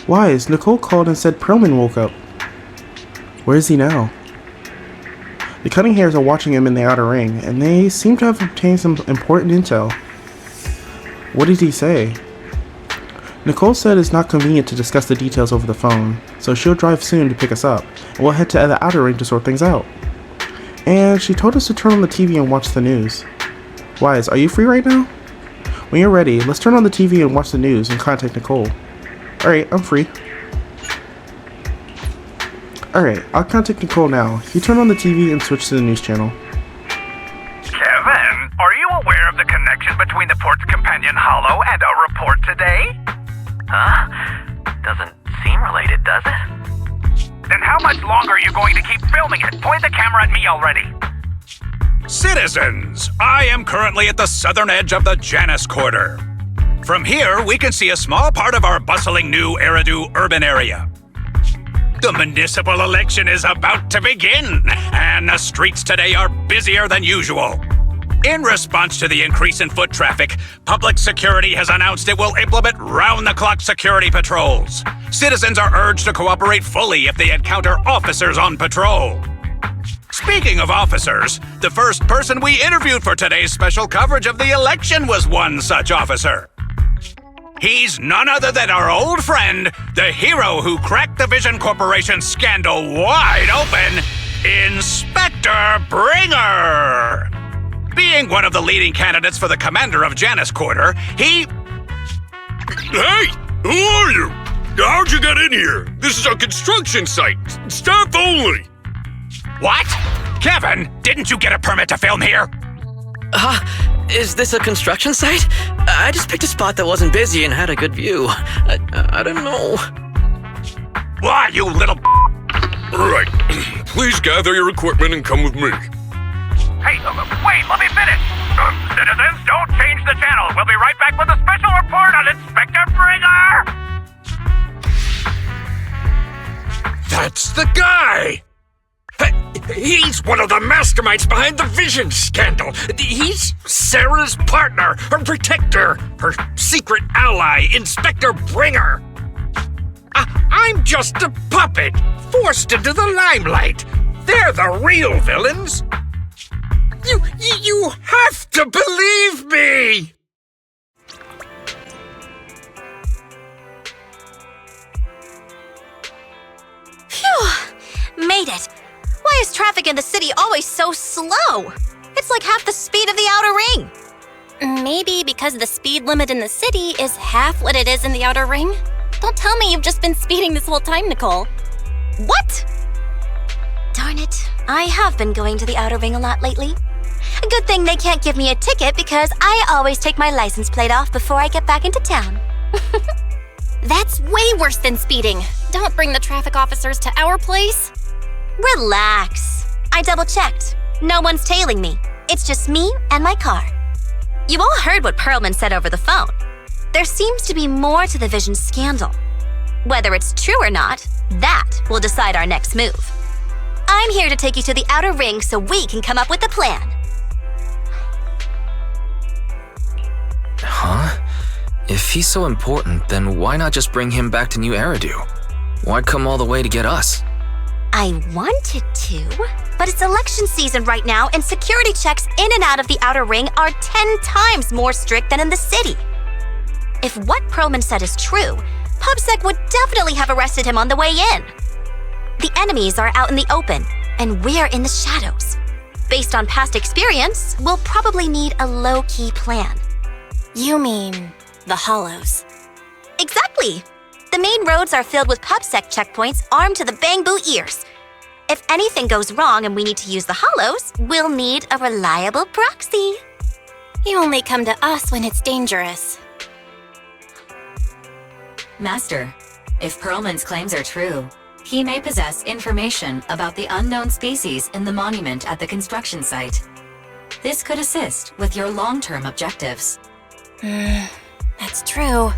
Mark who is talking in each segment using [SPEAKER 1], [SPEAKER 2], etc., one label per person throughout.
[SPEAKER 1] Wise, Nicole called and said Perlman woke up. Where is he now? The Cunning Hares are watching him in the outer ring, and they seem to have obtained some important intel. What did he say? Nicole said it's not convenient to discuss the details over the phone, so she'll drive soon to pick us up, and we'll head to the outer ring to sort things out. And she told us to turn on the TV and watch the news. Wise, are you free right now? When you're ready, let's turn on the TV and watch the news and contact Nicole. Alright, I'm free. Alright, I'll contact Nicole now. You turn on the TV and switch to the news channel.
[SPEAKER 2] Kevin, are you aware of the connection between the port's companion hollow and our report today?
[SPEAKER 3] Huh? Doesn't seem related, does it?
[SPEAKER 2] Then how much longer are you going to keep filming it? Point the camera at me already.
[SPEAKER 4] Citizens, I am currently at the southern edge of the Janus Quarter. From here, we can see a small part of our bustling new Eridu urban area. The municipal election is about to begin, and the streets today are busier than usual. In response to the increase in foot traffic, public security has announced it will implement round-the-clock security patrols. Citizens are urged to cooperate fully if they encounter officers on patrol. Speaking of officers, the first person we interviewed for today's special coverage of the election was one such officer. He's none other than our old friend, the hero who cracked the Vision Corporation scandal wide open, Inspector Bringer! Being one of the leading candidates for the commander of Janus Quarter, he...
[SPEAKER 5] Hey! Who are you? How'd you get in here? This is a construction site. Staff only.
[SPEAKER 4] What? Kevin, didn't you get a permit to film here?
[SPEAKER 3] Is this a construction site? I just picked a spot that wasn't busy and had a good view. I don't know.
[SPEAKER 4] Why, you little...
[SPEAKER 5] All right. Please gather your equipment and come with me.
[SPEAKER 2] Hey, wait, let me finish. Citizens, don't change the channel. We'll be right back with a special report on Inspector Bringer.
[SPEAKER 5] That's the guy! He's one of the masterminds behind the Vision scandal. He's Sarah's partner, her protector, her secret ally, Inspector Bringer. I'm just a puppet, forced into the limelight. They're the real villains. You have to believe me!
[SPEAKER 6] Phew! Made it. Why is traffic in the city always so slow? It's like half the speed of the outer ring. Maybe because the speed limit in the city is half what it is in the outer ring? Don't tell me you've just been speeding this whole time, Nicole. What? Darn it, I have been going to the outer ring a lot lately. A good thing they can't give me a ticket because I always take my license plate off before I get back into town. That's way worse than speeding. Don't bring the traffic officers to our place. Relax. I double-checked. No one's tailing me. It's just me and my car. You all heard what Perlman said over the phone. There seems to be more to the Vision scandal. Whether it's true or not, that will decide our next move. I'm here to take you to the outer ring so we can come up with a plan.
[SPEAKER 7] Huh? If he's so important, then why not just bring him back to New Eridu? Why come all the way to get us?
[SPEAKER 6] I wanted to, but it's election season right now and security checks in and out of the outer ring are 10 times more strict than in the city. If what Perlman said is true, PubSec would definitely have arrested him on the way in. The enemies are out in the open, and we're in the shadows. Based on past experience, we'll probably need a low-key plan. You mean the hollows? Exactly! The main roads are filled with PubSec checkpoints armed to the bang-boo ears. If anything goes wrong and we need to use the hollows, we'll need a reliable proxy. You only come to us when it's dangerous.
[SPEAKER 8] Master, if Perlman's claims are true, he may possess information about the unknown species in the monument at the construction site. This could assist with your long-term objectives.
[SPEAKER 6] That's true.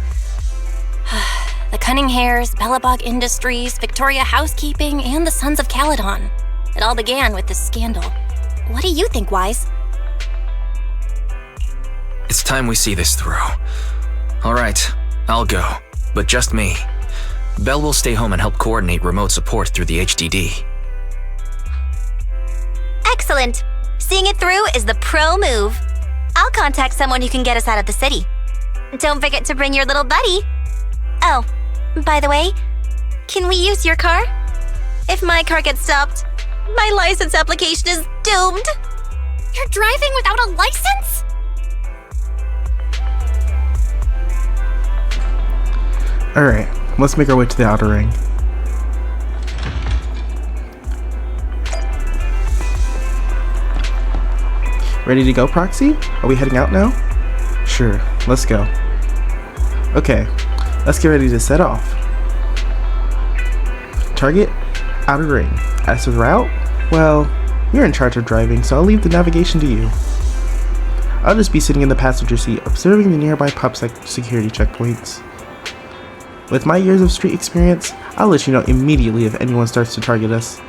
[SPEAKER 6] The Cunning Hares, Bellabog Industries, Victoria Housekeeping, and the Sons of Caledon. It all began with this scandal. What do you think, Wise?
[SPEAKER 7] It's time we see this through. All right, I'll go, but just me. Belle will stay home and help coordinate remote support through the HDD.
[SPEAKER 6] Excellent. Seeing it through is the pro move. I'll contact someone who can get us out of the city. Don't forget to bring your little buddy. Oh, by the way, can we use your car? If my car gets stopped, my license application is doomed. You're driving without a license?
[SPEAKER 1] Alright, let's make our way to the outer ring. Ready to go, Proxy? Are we heading out now? Sure, let's go. Okay, let's get ready to set off. Target, outer ring. As for the route, well, you're in charge of driving, so I'll leave the navigation to you. I'll just be sitting in the passenger seat, observing the nearby pub security checkpoints. With my years of street experience, I'll let you know immediately if anyone starts to target us.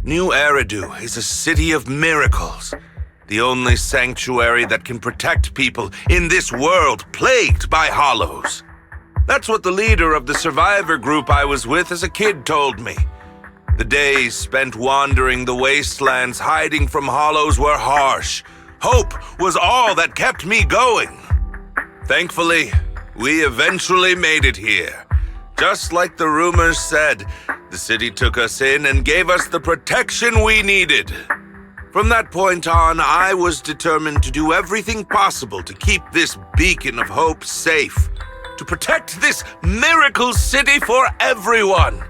[SPEAKER 9] New Eridu is a city of miracles. The only sanctuary that can protect people in this world plagued by hollows. That's what the leader of the survivor group I was with as a kid told me. The days spent wandering the wastelands hiding from hollows were harsh. Hope was all that kept me going. Thankfully, we eventually made it here. Just like the rumors said, the city took us in and gave us the protection we needed. From that point on, I was determined to do everything possible to keep this beacon of hope safe, to protect this miracle city for everyone.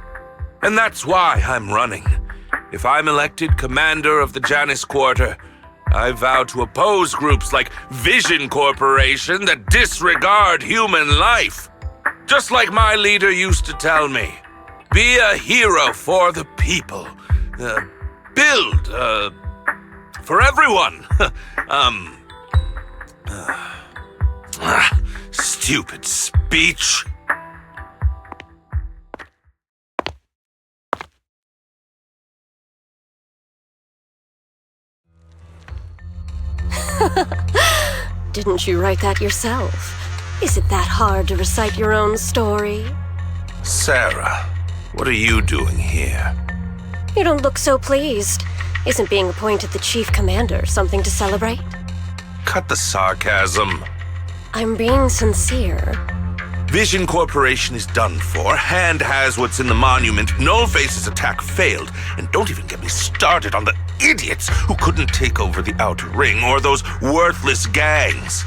[SPEAKER 9] And that's why I'm running. If I'm elected commander of the Janus Quarter, I vow to oppose groups like Vision Corporation that disregard human life. Just like my leader used to tell me, be a hero for the people. Build, for everyone. Stupid speech.
[SPEAKER 10] Didn't you write that yourself? Is it that hard to recite your own story?
[SPEAKER 9] Sarah, what are you doing here?
[SPEAKER 10] You don't look so pleased. Isn't being appointed the chief commander something to celebrate?
[SPEAKER 9] Cut the sarcasm.
[SPEAKER 10] I'm being sincere.
[SPEAKER 9] Vision Corporation is done for. Hand has what's in the monument. Nullface's attack failed. And don't even get me started on the idiots who couldn't take over the Outer Ring or those worthless gangs.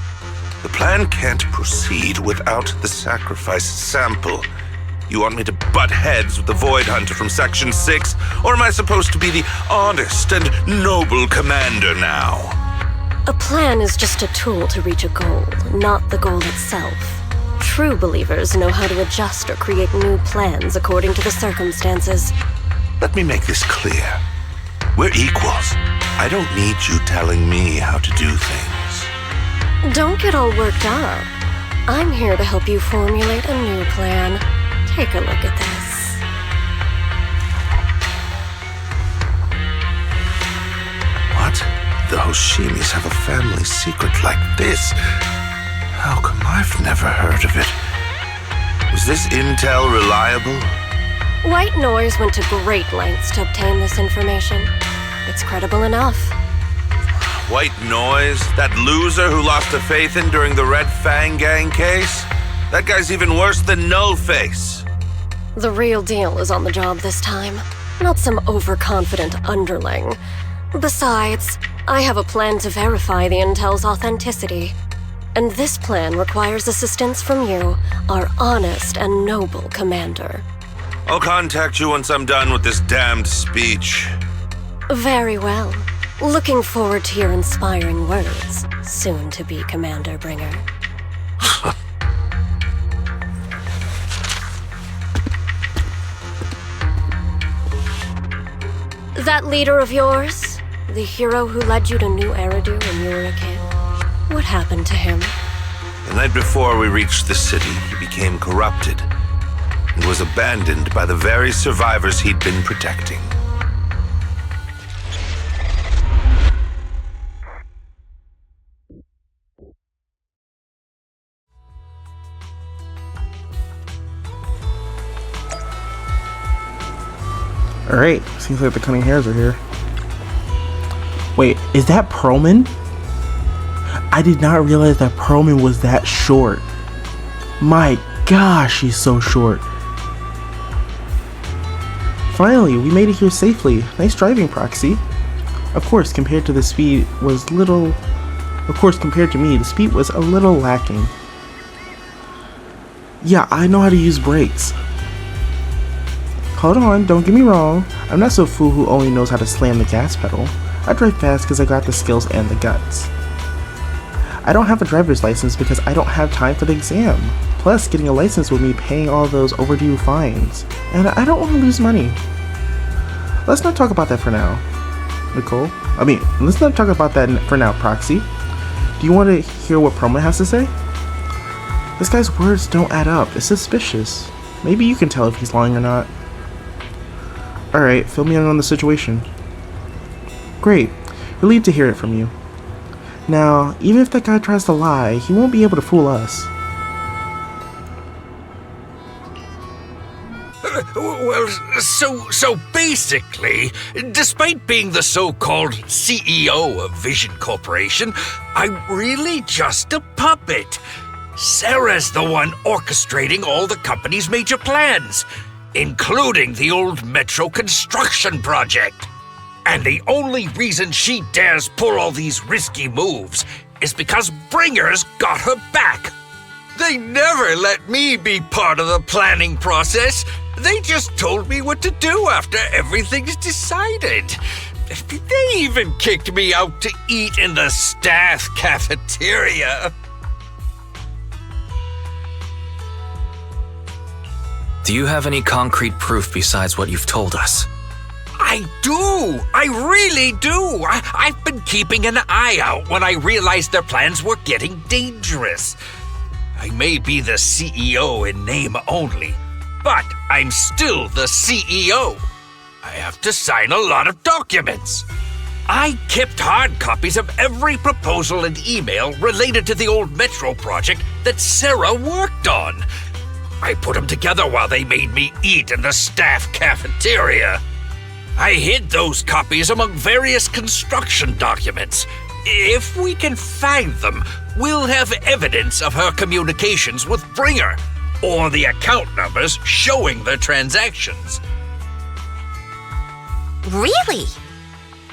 [SPEAKER 9] The plan can't proceed without the sacrifice sample. You want me to butt heads with the Void Hunter from Section 6? Or am I supposed to be the honest and noble commander now?
[SPEAKER 10] A plan is just a tool to reach a goal, not the goal itself. True believers know how to adjust or create new plans according to the circumstances.
[SPEAKER 9] Let me make this clear. We're equals. I don't need you telling me how to do things.
[SPEAKER 10] Don't get all worked up. I'm here to help you formulate a new plan. Take a look at this.
[SPEAKER 9] What? The Hoshimis have a family secret like this? How come I've never heard of it? Was this intel reliable?
[SPEAKER 10] White Noise went to great lengths to obtain this information. It's credible enough.
[SPEAKER 9] White Noise? That loser who lost a faith in during the Red Fang Gang case? That guy's even worse than Nullface.
[SPEAKER 10] The real deal is on the job this time, not some overconfident underling. Besides, I have a plan to verify the intel's authenticity. And this plan requires assistance from you, our honest and noble commander.
[SPEAKER 9] I'll contact you once I'm done with this damned speech.
[SPEAKER 10] Very well. Looking forward to your inspiring words, soon to be Commander Bringer. That leader of yours, the hero who led you to New Eridu when you were a kid, what happened to him?
[SPEAKER 9] The night before we reached the city, he became corrupted and was abandoned by the very survivors he'd been protecting.
[SPEAKER 1] Alright, seems like the cunning hares are here. Wait, is that Perlman? I did not realize that Perlman was that short. My gosh, he's so short. Finally, we made it here safely. Nice driving, Proxy. Of course, compared to me, the speed was a little lacking. Yeah, I know how to use brakes. Hold on, don't get me wrong. I'm not so fool who only knows how to slam the gas pedal. I drive fast because I got the skills and the guts. I don't have a driver's license because I don't have time for the exam. Plus, getting a license would mean paying all those overdue fines. And I don't want to lose money. Let's not talk about that for now, Nicole. Let's not talk about that for now, Proxy. Do you want to hear what Perlman has to say? This guy's words don't add up. It's suspicious. Maybe you can tell if he's lying or not. Alright, fill me in on the situation. Great. Relieved to hear it from you. Now, even if that guy tries to lie, he won't be able to fool us.
[SPEAKER 5] Well, so basically, despite being the so-called CEO of Vision Corporation, I'm really just a puppet. Sarah's the one orchestrating all the company's major plans, including the old metro construction project. And the only reason she dares pull all these risky moves is because Bringer's got her back. They never let me be part of the planning process. They just told me what to do after everything's decided. They even kicked me out to eat in the staff cafeteria.
[SPEAKER 7] Do you have any concrete proof besides what you've told us?
[SPEAKER 5] I do! I really do! I've been keeping an eye out when I realized their plans were getting dangerous. I may be the CEO in name only, but I'm still the CEO. I have to sign a lot of documents. I kept hard copies of every proposal and email related to the old Metro project that Sarah worked on. I put them together while they made me eat in the staff cafeteria. I hid those copies among various construction documents. If we can find them, we'll have evidence of her communications with Bringer, or the account numbers showing their transactions.
[SPEAKER 6] Really?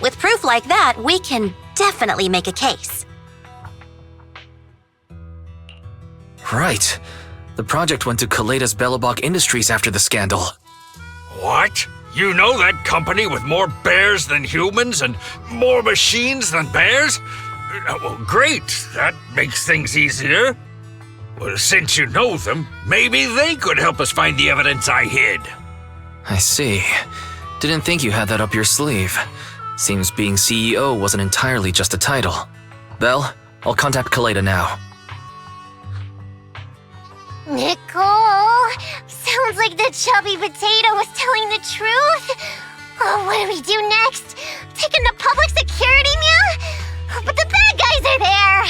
[SPEAKER 6] With proof like that, we can definitely make a case.
[SPEAKER 7] Right. The project went to Kaleda's Bellabog Industries after the scandal.
[SPEAKER 5] What? You know that company with more bears than humans and more machines than bears? Well, great. That makes things easier. Well, since you know them, maybe they could help us find the evidence I hid.
[SPEAKER 7] I see. Didn't think you had that up your sleeve. Seems being CEO wasn't entirely just a title. Belle, I'll contact Kaleda now.
[SPEAKER 11] Nicole, sounds like the chubby potato was telling the truth. Oh, what do we do next? Take him to public security, Mia? But the bad guys are there!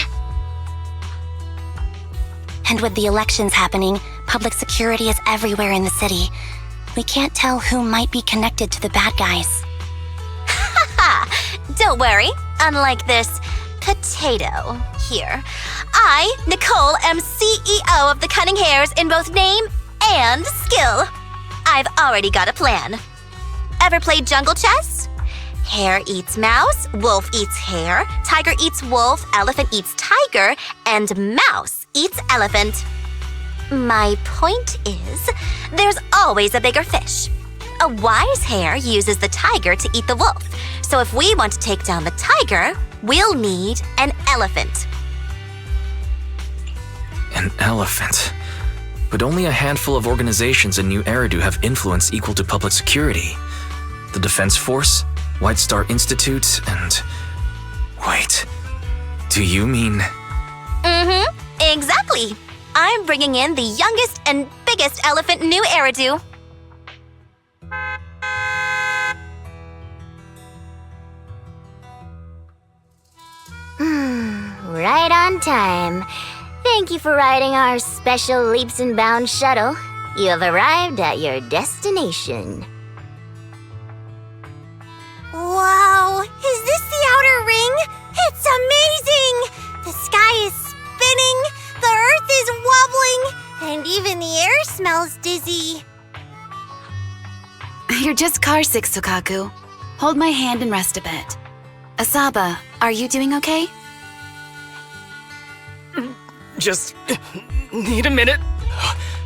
[SPEAKER 6] And with the elections happening, public security is everywhere in the city. We can't tell who might be connected to the bad guys. Haha! Don't worry. Unlike this potato here, I, Nicole, am CEO of the Cunning Hares in both name and skill. I've already got a plan. Ever played jungle chess? Hare eats mouse, wolf eats hare, tiger eats wolf, elephant eats tiger, and mouse eats elephant. My point is, there's always a bigger fish. A wise hare uses the tiger to eat the wolf. So if we want to take down the tiger, we'll need an elephant.
[SPEAKER 7] An elephant? But only a handful of organizations in New Eridu have influence equal to public security. The Defense Force, White Star Institute, and... Wait, do you mean...
[SPEAKER 6] Exactly. I'm bringing in the youngest and biggest elephant in New Eridu.
[SPEAKER 11] Right on time. Thank you for riding our special leaps and bounds shuttle. You have arrived at your destination.
[SPEAKER 12] just car sick, Sukaku. Hold my hand and rest a bit. Asaba, are you doing okay?
[SPEAKER 5] Just need a minute.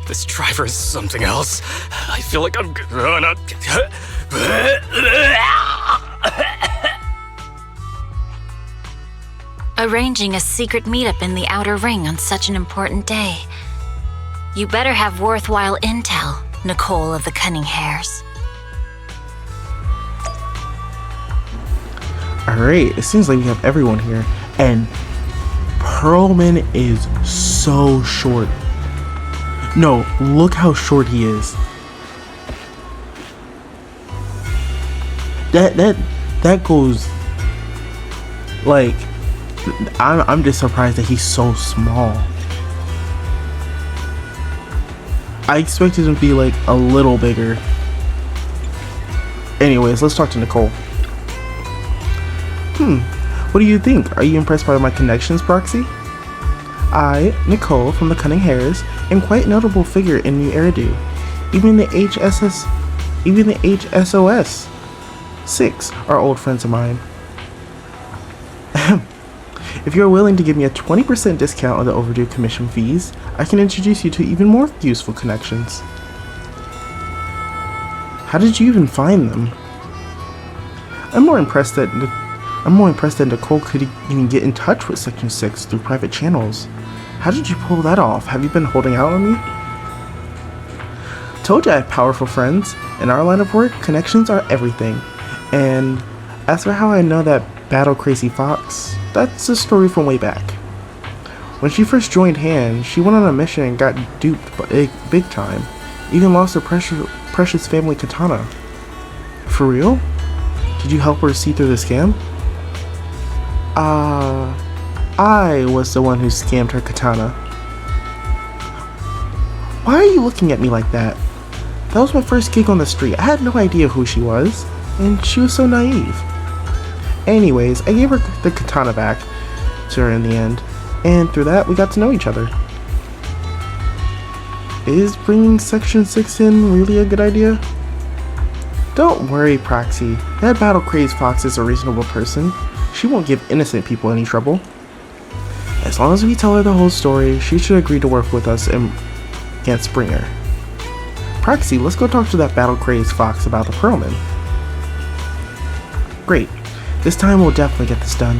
[SPEAKER 5] This driver is something else. I feel like I'm gonna...
[SPEAKER 8] Arranging a secret meetup in the Outer Ring on such an important day. You better have worthwhile intel, Nicole of the Cunning Hares.
[SPEAKER 1] Alright, it seems like we have everyone here. And Perlman is so short. No, look how short he is. That goes like I'm just surprised that he's so small. I expected him to be like a little bigger. Anyways, let's talk to Nicole. What do you think? Are you impressed by my connections, Proxy? I, Nicole from the Cunning Hares, am quite a notable figure in New Eridu. Even the HSOS 6 are old friends of mine. If you are willing to give me a 20% discount on the overdue commission fees, I can introduce you to even more useful connections. How did you even find them? I'm more impressed that Nicole could even get in touch with Section 6 through private channels. How did you pull that off? Have you been holding out on me? Told you I have powerful friends. In our line of work, connections are everything. And as for how I know that battle crazy fox, that's a story from way back. When she first joined Han, she went on a mission and got duped big time. Even lost her precious family katana. For real? Did you help her see through the scam? I was the one who scammed her katana. Why are you looking at me like that? That was my first gig on the street. I had no idea who she was, and she was so naive. Anyways, I gave her the katana back to her in the end, and through that, we got to know each other. Is bringing Section 6 in really a good idea? Don't worry, Proxy. That battle-crazed fox is a reasonable person. She won't give innocent people any trouble. As long as we tell her the whole story, she should agree to work with us and against Springer. Proxy, let's go talk to that battle-crazed fox about the Perlman. Great. This time we'll definitely get this done.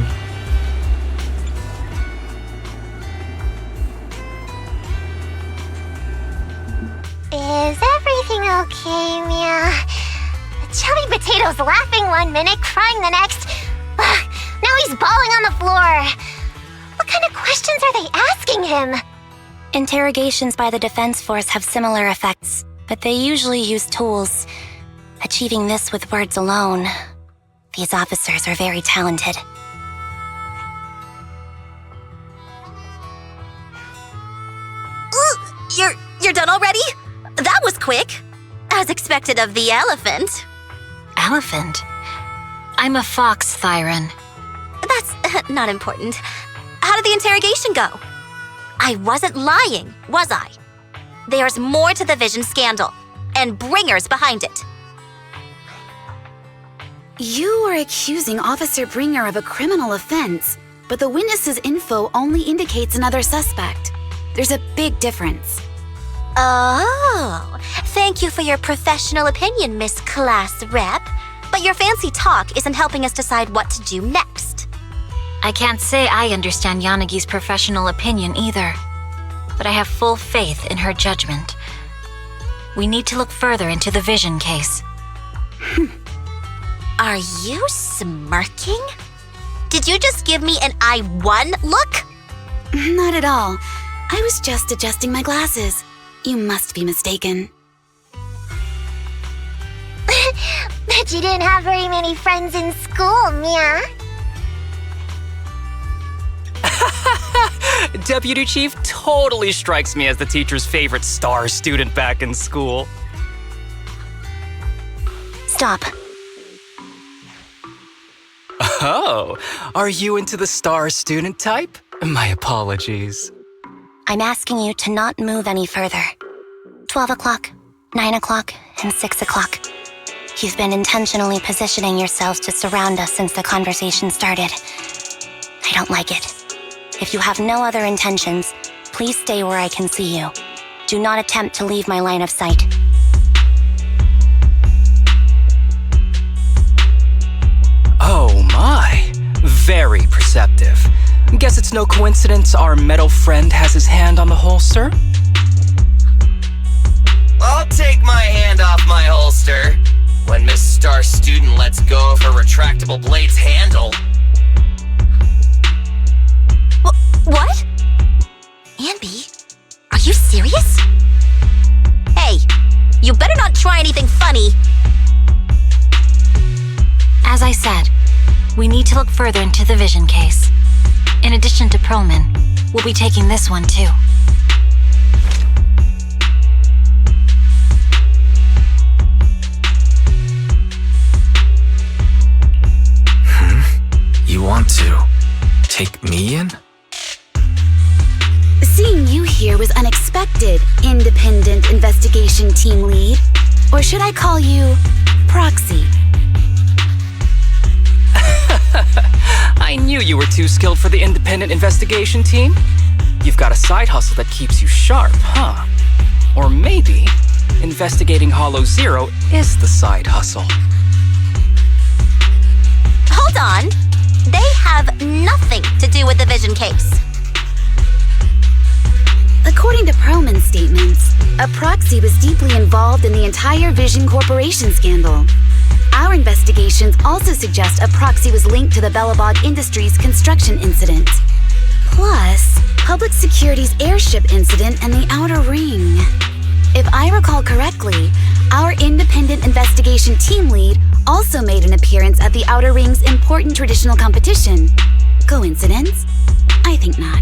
[SPEAKER 11] Is everything okay, Mia? Chubby Potato's laughing one minute, crying the next. Now he's bawling on the floor. What kind of questions are they asking him?
[SPEAKER 6] Interrogations by the Defense Force have similar effects, but they usually use tools. Achieving this with words alone. These officers are very talented. You're done already? That was quick. As expected of the elephant.
[SPEAKER 8] Elephant? I'm a fox, Thyron.
[SPEAKER 6] That's not important. How did the interrogation go? I wasn't lying, was I? There's more to the Vision scandal, and Bringer's behind it.
[SPEAKER 12] You are accusing Officer Bringer of a criminal offense, but the witness's info only indicates another suspect. There's a big difference.
[SPEAKER 6] Oh, thank you for your professional opinion, Miss Class Rep. But your fancy talk isn't helping us decide what to do next.
[SPEAKER 8] I can't say I understand Yanagi's professional opinion either, but I have full faith in her judgment. We need to look further into the Vision case.
[SPEAKER 6] Are you smirking? Did you just give me an I won look?
[SPEAKER 12] Not at all. I was just adjusting my glasses. You must be mistaken.
[SPEAKER 11] Bet you didn't have very many friends in school, Mia.
[SPEAKER 13] Deputy Chief totally strikes me as the teacher's favorite star student back in school.
[SPEAKER 6] Stop.
[SPEAKER 13] Oh, are you into the star student type? My apologies.
[SPEAKER 6] I'm asking you to not move any further. 12 o'clock, 9 o'clock, and 6 o'clock. You've been intentionally positioning yourselves to surround us since the conversation started. I don't like it. If you have no other intentions, please stay where I can see you. Do not attempt to leave my line of sight.
[SPEAKER 13] Oh my. Very perceptive. Guess it's no coincidence our metal friend has his hand on the holster?
[SPEAKER 14] I'll take my hand off my holster when Miss Star Student lets go of her retractable blade's handle.
[SPEAKER 6] What? Anby, are you serious? Hey, you better not try anything funny. As I said, we need to look further into the vision case. In addition to Perlman, we'll be taking this one too.
[SPEAKER 7] You want to take me in?
[SPEAKER 12] Seeing you here was unexpected, Independent Investigation Team Lead. Or should I call you Proxy?
[SPEAKER 13] I knew you were too skilled for the independent investigation team. You've got a side hustle that keeps you sharp, huh? Or maybe investigating Hollow Zero is the side hustle.
[SPEAKER 6] Hold on. They have nothing to do with the vision case.
[SPEAKER 12] According to Perlman's statements, a proxy was deeply involved in the entire Vision Corporation scandal. Our investigations also suggest a proxy was linked to the Bellabog Industries construction incident. Plus, Public Security's airship incident and the Outer Ring. If I recall correctly, our independent investigation team lead also made an appearance at the Outer Ring's important traditional competition. Coincidence? I think not.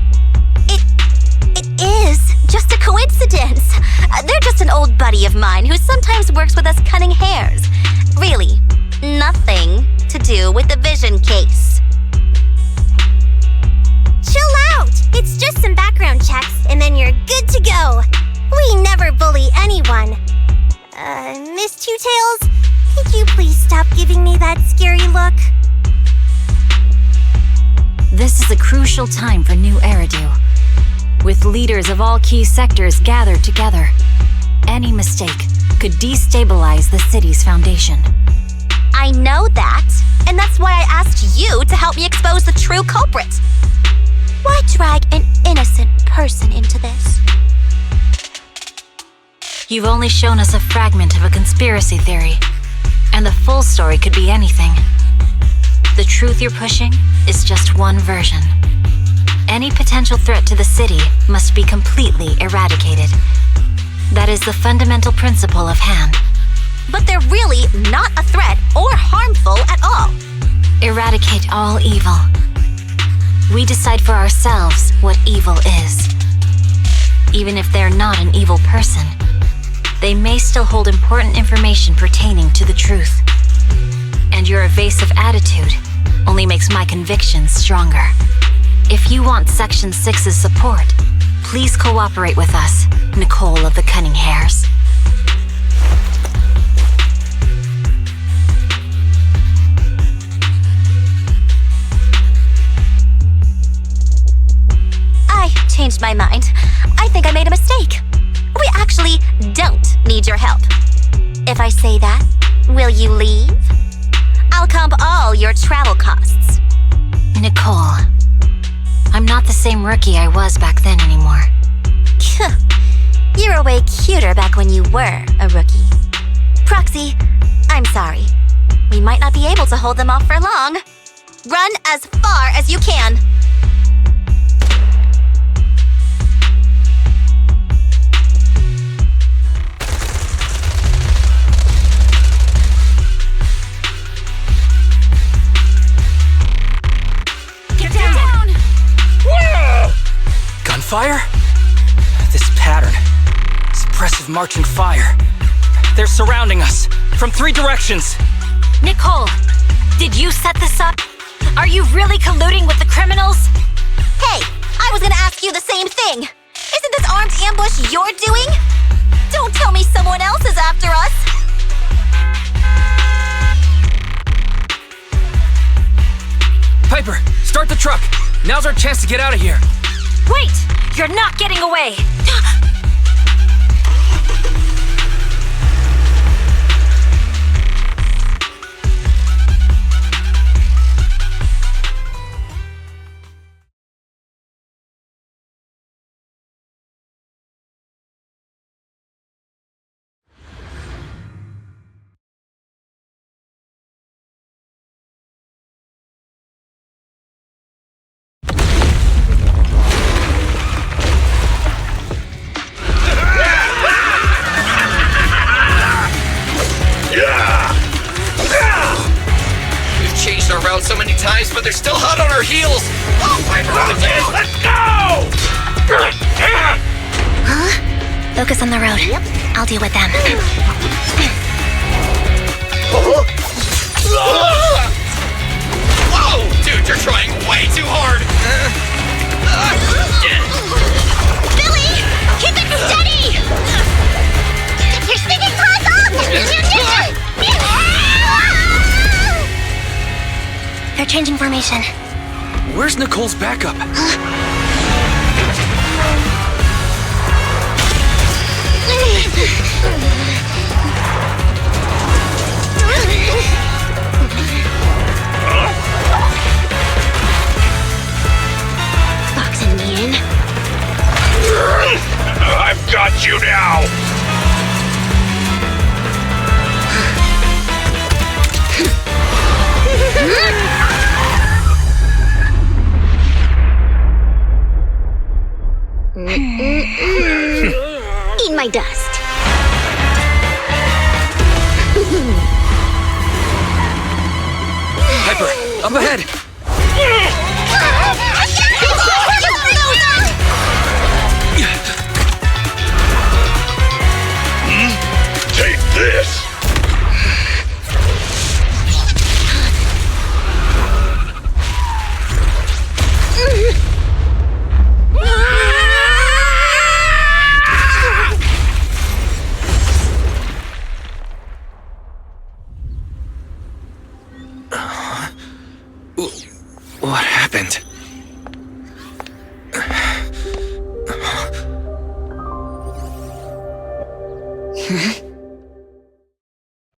[SPEAKER 6] It is just a coincidence. They're just an old buddy of mine who sometimes works with us cunning hares. Really, nothing to do with the vision case.
[SPEAKER 11] Chill out! It's just some background checks, and then you're good to go. We never bully anyone. Miss Two Tails, could you please stop giving me that scary look?
[SPEAKER 8] This is a crucial time for New Eridu. With leaders of all key sectors gathered together, any mistake could destabilize the city's foundation.
[SPEAKER 6] I know that, and that's why I asked you to help me expose the true culprit. Why drag an innocent person into this?
[SPEAKER 8] You've only shown us a fragment of a conspiracy theory, and the full story could be anything. The truth you're pushing is just one version. Any potential threat to the city must be completely eradicated. That is the fundamental principle of hand.
[SPEAKER 6] But they're really not a threat or harmful at all.
[SPEAKER 8] Eradicate all evil. We decide for ourselves what evil is. Even if they're not an evil person, they may still hold important information pertaining to the truth. And your evasive attitude only makes my convictions stronger. If you want Section 6's support, please cooperate with us, Nicole of the Cunning Hares.
[SPEAKER 6] I changed my mind. I think I made a mistake. We actually don't need your help. If I say that, will you leave? I'll comp all your travel costs.
[SPEAKER 8] Nicole, I'm not the same rookie I was back then anymore.
[SPEAKER 6] You were way cuter back when you were a rookie. Proxy, I'm sorry. We might not be able to hold them off for long. Run as far as you can.
[SPEAKER 11] Get down!
[SPEAKER 13] Whoa! Gunfire? This pattern. Suppressive marching fire. They're surrounding us from 3 directions.
[SPEAKER 6] Nicole, did you set this up? Are you really colluding with the criminals? Hey, I was gonna ask you the same thing. Isn't this armed ambush you're doing? Don't tell me someone else is after us.
[SPEAKER 7] Piper, start the truck. Now's our chance to get out of here.
[SPEAKER 6] Wait! You're not getting away!
[SPEAKER 14] We've changed our route so many times, but they're still hot on our heels. Oh, Piper,
[SPEAKER 2] Let's go!
[SPEAKER 6] Focus on the road. Yep. I'll deal with them.
[SPEAKER 14] Whoa! Dude, you're trying way too hard!
[SPEAKER 11] Billy! Keep it steady! Your stinging claws off!
[SPEAKER 6] They're changing formation.
[SPEAKER 7] Where's Nicole's backup?
[SPEAKER 6] Boxing me in.
[SPEAKER 2] I've got you now!
[SPEAKER 11] Eat my dust.
[SPEAKER 7] Piper, up ahead.
[SPEAKER 2] Take this!
[SPEAKER 7] What happened?
[SPEAKER 11] Huh?